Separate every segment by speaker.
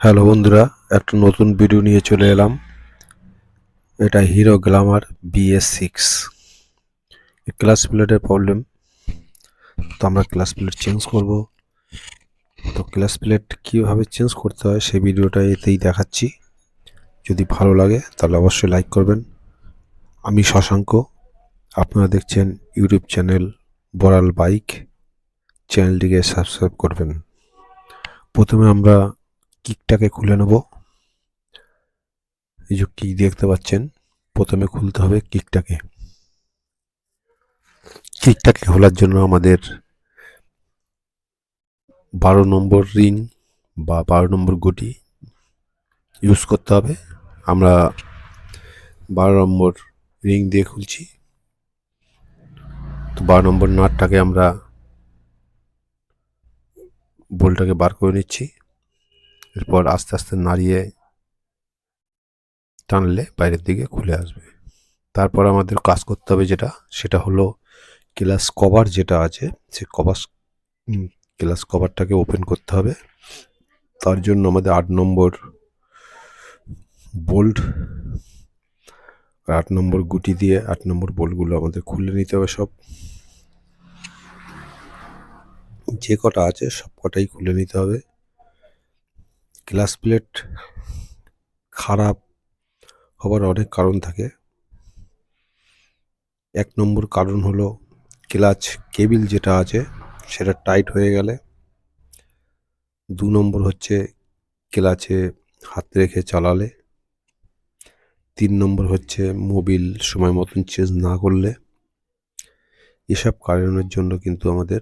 Speaker 1: Hello বন্ধুরা, একটা নতুন ভিডিও নিয়ে চলে এলাম। এটা হিরো গ্ল্যামার BS6 ক্লাস প্লেটের প্রবলেম। তো আমরা ক্লাস প্লেট চেঞ্জ করব। তো ক্লাস প্লেট কীভাবে চেঞ্জ করতে হয় সেই ভিডিওটা এতেই দেখাচ্ছি। যদি ভালো লাগে তাহলে অবশ্যই লাইক করবেন। আমি শশাঙ্ক, আপনারা দেখছেন ইউটিউব চ্যানেল বড়াল বাইক। চ্যানেলটিকে সাবস্ক্রাইব করবেন। প্রথমে আমরা কিকটাকে খুলে নেব। এই যে কিক দেখতে পাচ্ছেন, প্রথমে খুলতে হবে কিকটাকে। কিকটাকে খোলার জন্য আমাদের 12 নম্বর রিং বা 12 নম্বর গুটি ইউজ করতে হবে। আমরা 12 নম্বর রিং দিয়ে খুলছি। তো 12 নম্বর নাটটাকে আমরা বোল্টটাকে বার করে নিচ্ছি। এরপর আস্তে আস্তে নাড়িয়ে টানলে বাইরের দিকে খুলে আসবে। তারপর আমাদের কাজ করতে হবে সেটা হলো ক্লাস কভার যেটা আছে, সে ক্লাস কভারটাকে ওপেন করতে হবে। তার জন্য আমাদের 8 নম্বর বোল্ট, 8 নম্বর গুটি দিয়ে 8 নম্বর বোল্টগুলো আমাদের খুলে নিতে হবে। সব যে কটা আছে সব কটাই খুলে নিতে হবে। ক্লাস প্লেট খারাপ হবার অনেক কারণ থাকে। 1 নম্বর কারণ হলো ক্লাচ কেবিল যেটা আছে সেটা টাইট হয়ে গেলে। 2 নম্বর হচ্ছে ক্লাচে হাত রেখে চালালে। 3 নম্বর হচ্ছে মোবিল সময় মতন চেঞ্জ না করলে। এসব কারণের জন্য কিন্তু আমাদের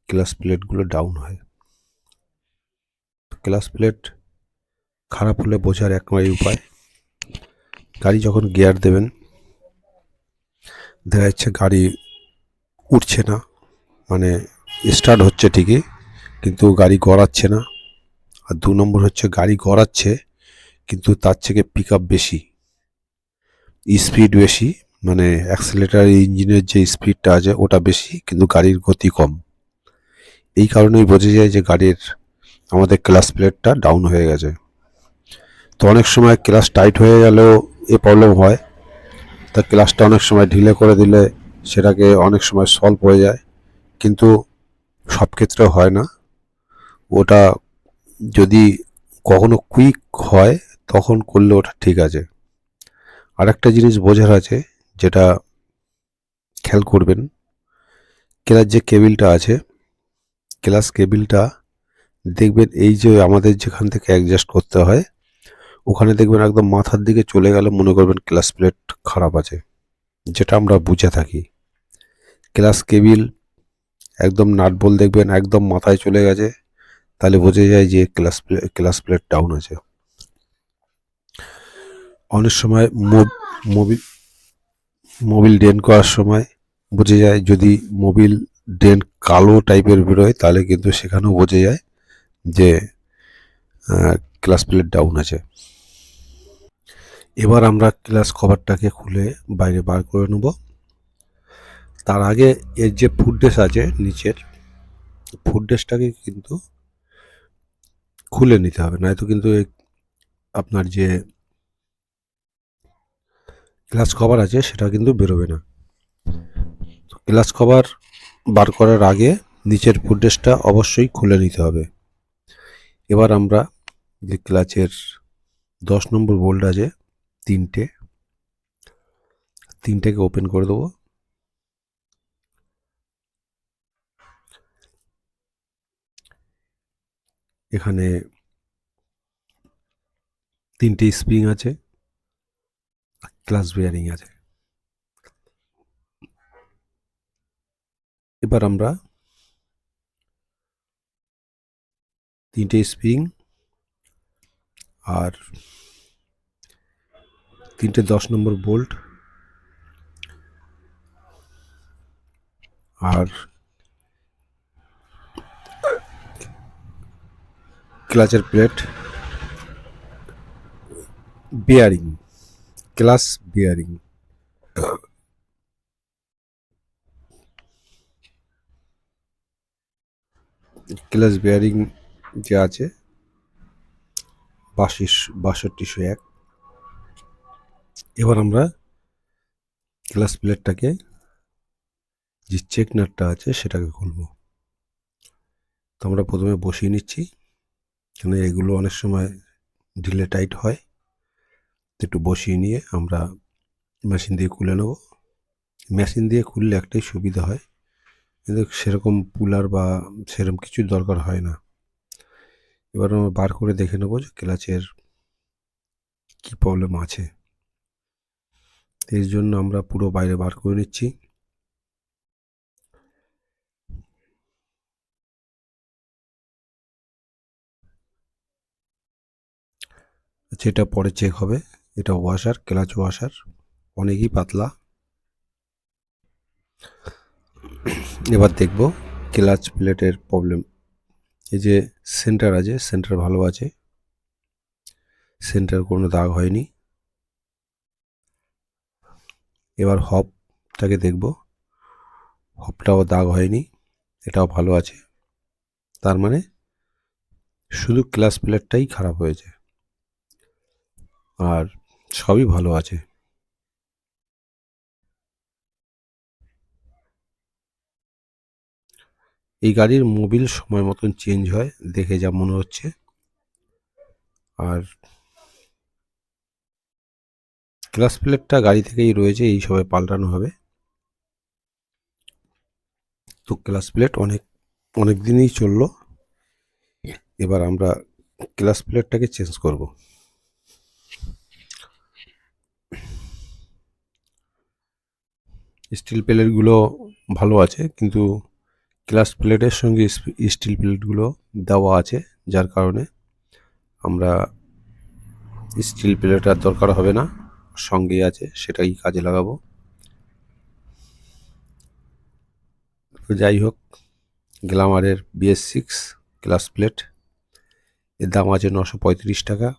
Speaker 1: ক্লাচ প্লেটগুলো ডাউন হয়। ক্লাচ প্লেট খারাপ হলে বোঝার একটাই উপায়, গাড়ি যখন গিয়ার দেবেন দেখা যাচ্ছে গাড়ি উঠছে না, মানে স্টার্ট হচ্ছে ঠিকই কিন্তু গাড়ি গড়াচ্ছে না। আর 2 নম্বর হচ্ছে গাড়ি গড়াচ্ছে কিন্তু তার থেকে পিক আপ বেশি, স্পিড বেশি, মানে অ্যাক্সিলারেটর ইঞ্জিনের যে স্পিডটা আছে ওটা বেশি কিন্তু গাড়ির গতি কম। এই কারণেই বোঝা যায় যে গাড়ির আমাদের ক্লাচ প্লেটটা ডাউন হয়ে গেছে। তো অনেক সময় ক্লাচ টাইট হয়ে গেলেও এ প্রবলেম হয়। তা ক্লাচটা অনেক সময় ঢিলে করে দিলে সেটাকে অনেক সময় সলভ হয়ে যায়, কিন্তু সব ক্ষেত্রে হয় না। ওটা যদি কখনো কুইক হয় তখন করলে ওটা ঠিক আছে। আর একটা জিনিস বোঝার আছে, যেটা খেয়াল করবেন, ক্লাচ যে কেবিলটা আছে, ক্লাচ কেবিলটা দেখবেন এই যে আমাদের যেখান থেকে অ্যাডজাস্ট করতে হয় ওখানে দেখবেন একদম মাথার দিকে চলে গেলে মনে করবেন ক্লাচ প্লেট খারাপ আছে, যেটা আমরা বুঝে থাকি। ক্লাচ কেবিল একদম নাট বল দেখবেন একদম মাথায় চলে গেছে, তাহলে বোঝা যায় যে ক্লাচ প্লেট ডাউন আছে। অনেক সময় মোবিল মোবিল ড্রেন করার সময় বোঝা যায়, যদি মোবিল ড্রেন কালো টাইপের বেরোয় তাহলে কিন্তু সেখানেও বোঝা যায় যে ক্লাচ প্লেট ডাউন আছে। এবার আমরা ক্লাচ কভারটাকে খুলে বাইরে বার করে নেব। তার আগে এর যে ফুটডেস আছে নিচের, ফুটডেসটাকে কিন্তু খুলে নিতে হবে, নয়তো কিন্তু আপনার যে ক্লাচ কভার আছে সেটা কিন্তু বেরোবে না। ক্লাচ কভার বার করার আগে নিচের ফুটডেসটা অবশ্যই খুলে নিতে হবে। এবার আমরা যে ক্লাচের 10 নম্বর বোল্ট আছে তিনটেকে ওপেন করে দেবো। এখানে 3টে স্প্রিং আছে, ক্লাচ বেয়ারিং আছে। এবার আমরা 3টে স্প্রিং আর 3টে 10 নম্বর বোল্ট আর ক্লাচের plate bearing, clutch bearing, clutch bearing যে আছে 6201। এবার আমরা ক্লাচ প্লেটটাকে যে চেক নাটটা আছে সেটাকে খুলব। তো আমরা প্রথমে বসিয়ে নিচ্ছি, কেন এগুলো অনেক সময় ঢিলে টাইট হয়। একটু বসিয়ে নিয়ে আমরা মেশিন দিয়ে খুলে নেব। মেশিন দিয়ে খুললে একটাই সুবিধা হয়, কিন্তু সেরকম পুলার বা সেরকম কিছুর দরকার হয় না। এবার আমরা বার করে দেখে নেব যে ক্লাচের কী প্রবলেম আছে। এর জন্য আমরা পুরো বাইরে বার করে নিচ্ছি। যেটা পরে চেক হবে, এটা ওয়াশার, ক্লাচ ওয়াশার, অনেকই পাতলা। এবার দেখব ক্লাচ প্লেটের প্রবলেম। এই যে সেন্টার আছে, সেন্টার ভালো আছে, সেন্টার কোনো দাগ হয়নি। এবার হবটাকে দেখব, হবটাও দাগ হয়নি, এটাও ভালো আছে। তার মানে শুধু ক্লাচ প্লেটটাই খারাপ হয়েছে, আর সবই ভালো আছে। এই গাড়ির মোবিল সময় মতন চেঞ্জ হয় দেখে যা মনে হচ্ছে, আর ক্লাচ প্লেটটা গাড়ি থেকেই রয়েছে, এই সবে পাল্টানো হবে। তো ক্লাচ প্লেট অনেক দিনই চললো। এবার আমরা ক্লাচ প্লেটটাকে চেঞ্জ করব। স্টিল প্লেটগুলো ভালো আছে, কিন্তু ক্লাচ প্লেটের সঙ্গে স্টিল প্লেটগুলো দেওয়া আছে, যার কারণে আমরা স্টিল প্লেট আর দরকার হবে না, সঙ্গেই আছে, সেটাই কাজে লাগাবো। তো যাই হোক, গ্ল্যামারের BS6 ক্লাচ প্লেট, এর দাম আছে 935 টাকা।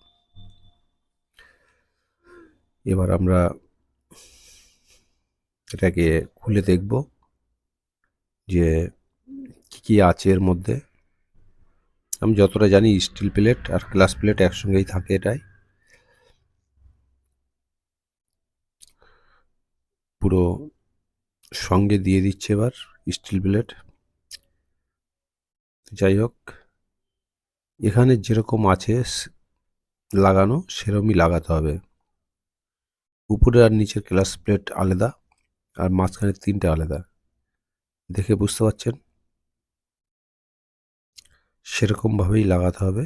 Speaker 1: এবার আমরা এটাকে খুলে দেখব যে কী কী আছে এর মধ্যে। আমি যতটা জানি স্টিল প্লেট আর ক্লাচ প্লেট একসঙ্গেই থাকে এটাই। পুরো সঙ্গে দিয়ে দিচ্ছে এবার স্টিল প্লেট। যাই হোক, এখানে যেরকম আছে লাগানো সেরকমই লাগাতে হবে। উপরে আর নিচের ক্লাচ প্লেট আলাদা, আর মাঝখানে 3টে আলাদা। দেখে বুঝতে পারছেন, সেরকমভাবেই লাগাতে হবে,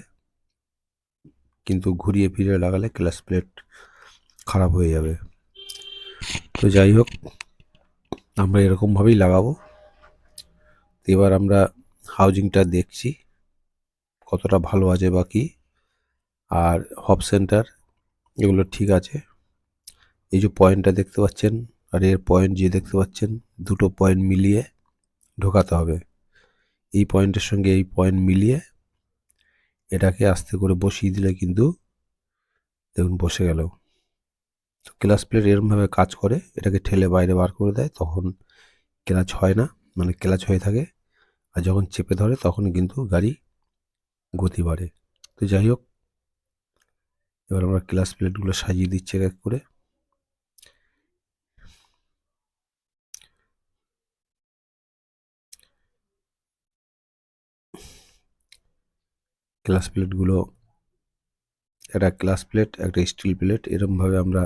Speaker 1: কিন্তু ঘুরিয়ে ফিরিয়ে লাগালে ক্লাচ প্লেট খারাপ হয়ে যাবে। তো যাই হোক, আমরা এরকমভাবেই লাগাবো। এবার আমরা হাউজিংটা দেখছি কতটা ভালো আছে বা কি, আর হব সেন্টার এগুলো ঠিক আছে। এই যে পয়েন্টটা দেখতে পাচ্ছেন আর এর পয়েন্ট যে দেখতে পাচ্ছেন, দুটো পয়েন্ট মিলিয়ে ঢোকাতে হবে। এই পয়েন্টের সঙ্গে এই পয়েন্ট মিলিয়ে এটাকে আস্তে করে বসিয়ে দিলে কিন্তু দেখুন বসে গেল। তো ক্লাচ প্লেট এরকমভাবে কাজ করে, এটাকে ঠেলে বাইরে বার করে দেয়, তখন ক্লাচ হয় না, মানে ক্লাচ হয়ে থাকে। আর যখন চেপে ধরে তখন কিন্তু গাড়ি গতি বাড়ে। তো যাই হোক, এবার আমরা ক্লাচ প্লেটগুলো সাজিয়ে দিচ্ছি এক এক করে। ক্লাচ প্লেটগুলো, একটা ক্লাচ প্লেট, একটা স্টিল প্লেট, এরকমভাবে আমরা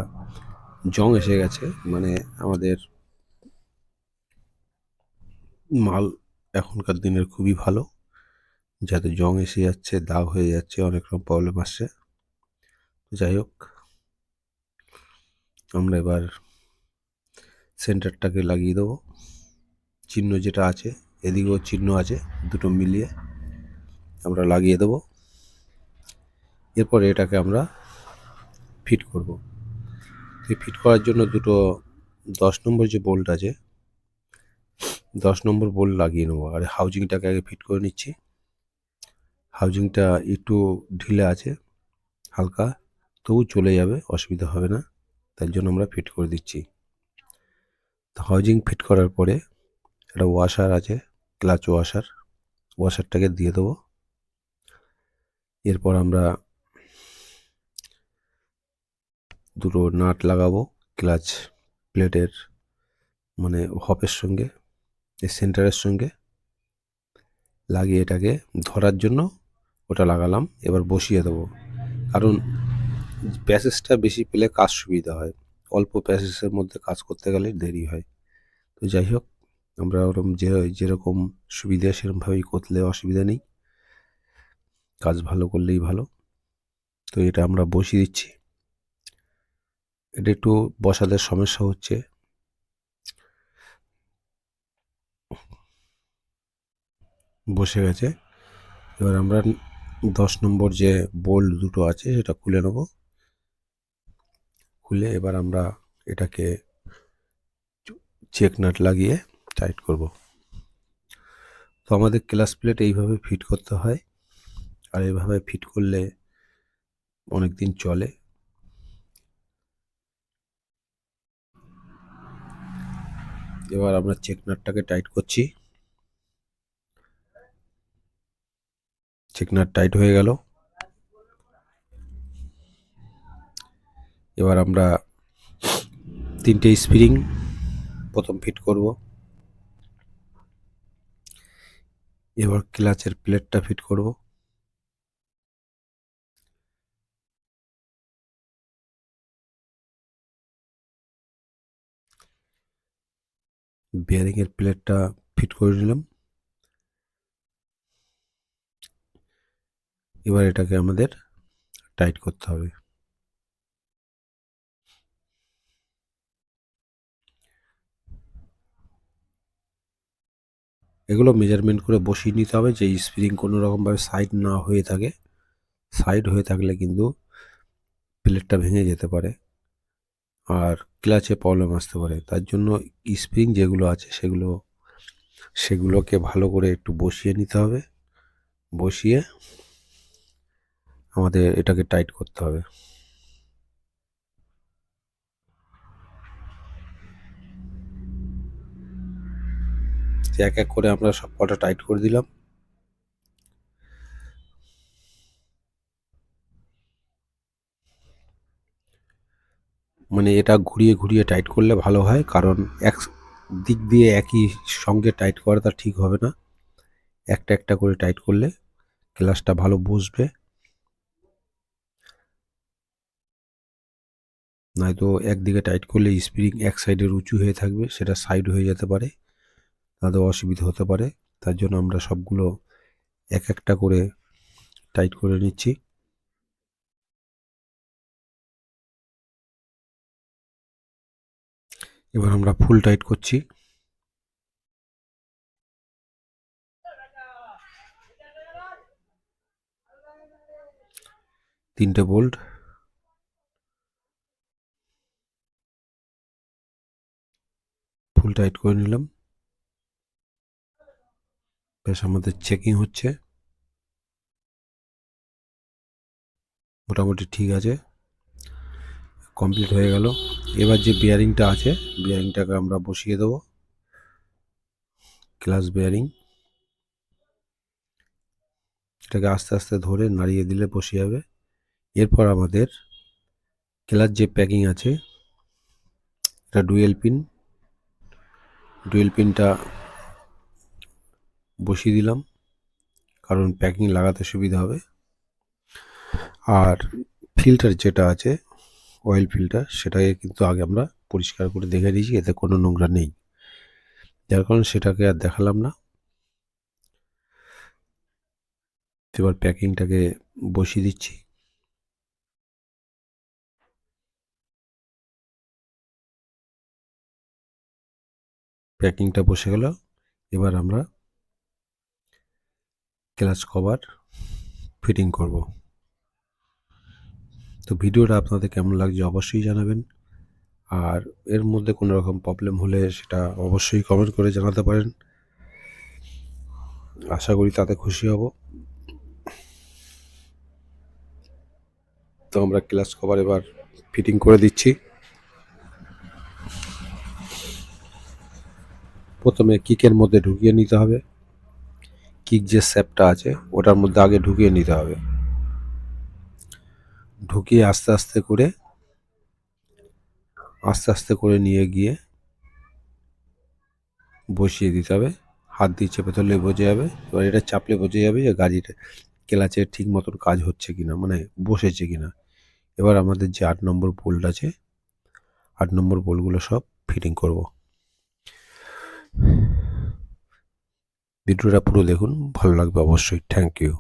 Speaker 1: জং এসে গেছে, মানে আমাদের মাল এখনকার দিনের খুবই ভালো, যাতে জং এসে যাচ্ছে, দাগ হয়ে যাচ্ছে, অনেক রকম প্রবলেম আসছে। যাই হোক, আমরা এবার সেন্টারটাকে লাগিয়ে দেবো। চিহ্ন যেটা আছে, এদিকেও চিহ্ন আছে, দুটো মিলিয়ে আমরা লাগিয়ে দেবো। এরপর এটাকে আমরা ফিট করব। এই ফিট করার জন্য দুটো 10 নম্বর যে বোল্ট আছে, 10 নম্বর বোল্ট লাগিয়ে নেবো। আর হাউজিংটাকে আগে ফিট করে নিচ্ছি। হাউজিংটা একটু ঢিলে আছে হালকা, তবু চলে যাবে, অসুবিধা হবে না, তার জন্য আমরা ফিট করে দিচ্ছি। তো হাউজিং ফিট করার পরে একটা ওয়াশার আছে, ক্লাচ ওয়াশার, ওয়াশারটাকে দিয়ে দেবো। এরপর আমরা দুটো নাট লাগাবো ক্লাচ প্লেটের মানে হপের সঙ্গে, এই সেন্টারের সঙ্গে লাগিয়ে এটাকে ধরার জন্য ওটা লাগালাম। এবার বসিয়ে দেবো, কারণ প্যাসেজটা বেশি পেলে কাজ সুবিধা হয়, অল্প প্যাসেজের মধ্যে কাজ করতে গেলে দেরি হয়। তো যাই হোক, আমরা ওরকম যেরকম সুবিধা সেরকমভাবেই করলে অসুবিধা নেই, কাজ ভালো করলেই ভালো। তো এটা আমরা বসিয়ে দিচ্ছি। এটা একটু বসাতে সমস্যা হচ্ছে, বসে গেছে। এবার আমরা 10 নম্বর যে বোল্ট দুটো আছে সেটা খুলে নেব। খুলে এবার আমরা এটাকে চেক নাট লাগিয়ে টাইট করব। তো আমাদের ক্লাচ প্লেট এইভাবে ফিট করতে হয়, আর এইভাবে ফিট করলে অনেক দিন চলে। এবার আমরা চেক নাটটাকে টাইট করছি। চেক নাট টাইট হয়ে গেল। এবার আমরা 3টে স্প্রিং প্রথম ফিট করব। এবার ক্লাচের প্লেটটা ফিট করব। বিয়ারিংয়ের প্লেটটা ফিট করে নিলাম। এবার এটাকে আমাদের টাইট করতে হবে। এগুলো মেজারমেন্ট করে বসিয়ে নিতে হবে, যে স্প্রিং কোনো রকমভাবে সাইড না হয়ে থাকে। সাইড হয়ে থাকলে কিন্তু প্লেটটা ভেঙে যেতে পারে আর ক্লাচে প্রবলেম আসতে পারে। তার জন্য স্প্রিং যেগুলো আছে সেগুলোকে ভালো করে একটু বসিয়ে নিতে হবে। বসিয়ে আমাদের এটাকে টাইট করতে হবে। এক এক করে আমরা সব কটা টাইট করে দিলাম। মানে এটা ঘুরিয়ে ঘুরিয়ে টাইট করলে ভালো হয়, কারণ এক দিক দিয়ে একই সঙ্গে টাইট করাটা ঠিক হবে না। একটা একটা করে টাইট করলে ক্লাচটা ভালো বসবে। নয়তো একদিকে টাইট করলে স্প্রিং এক সাইডের উঁচু হয়ে থাকবে, সেটা সাইড হয়ে যেতে পারে, তাতে অসুবিধা হতে পারে। তার জন্য আমরা সবগুলো এক একটা করে টাইট করে নিচ্ছি। এবার আমরা ফুল টাইট করছি। তিনটে বোল্ট ফুল টাইট করে নিলাম। বেশ, আমাদের চেকিং হচ্ছে, মোটামুটি ঠিক আছে, কমপ্লিট হয়ে গেল। এবার যে বিয়ারিংটা আছে, বিয়ারিংটাকে আমরা বসিয়ে দেবো। ক্লাচ বিয়ারিং, এটাকে আস্তে আস্তে ধরে নাড়িয়ে দিলে বসে যাবে। এরপর আমাদের ক্লাচ যে প্যাকিং আছে, এটা ডুয়েল পিনটা বসিয়ে দিলাম, কারণ প্যাকিং লাগাতে সুবিধা হবে। আর ফিল্টার যেটা আছে, অয়েল ফিল্টার, সেটাকে কিন্তু আগে আমরা পরিষ্কার করে দেখে নিয়েছি, এতে কোনো নোংরা নেই, যার কারণে সেটাকে আর দেখালাম না। এবার প্যাকিংটাকে বসিয়ে দিচ্ছি। প্যাকিংটা বসে গেল। এবার আমরা ক্লাচ কভার ফিটিং করব। তো ভিডিওটা আপনাদের কেমন লাগছে অবশ্যই জানাবেন, আর এর মধ্যে কোনো রকম প্রবলেম হলে সেটা অবশ্যই কমেন্ট করে জানাতে পারেন। আশা করি তাতে খুশি হব। তো আমরা ক্লাচ কভার এবার ফিটিং করে দিচ্ছি। প্রথমে কিকের মধ্যে ঢুকিয়ে নিতে হবে, কিক যে শ্যাপটা আছে ওটার মধ্যে আগে ঢুকিয়ে নিতে হবে। ঢুকিয়ে আস্তে আস্তে করে আস্তে আস্তে করে নিয়ে গিয়ে বসিয়ে দিতে হবে। হাত দিয়ে চেপে ধরলে বোঝা যাবে, এবার এটা চাপলে বোঝা যাবে যে গাড়ির ক্লাচে ঠিক মতন কাজ হচ্ছে কিনা, মানে বসেছে কিনা। এবার আমাদের যে 8 নম্বর বোল্ট আছে, 8 নম্বর বোল্টগুলো সব ফিটিং করব। ভিডিওটা পুরো দেখুন, ভালো লাগবে অবশ্যই। Thank you.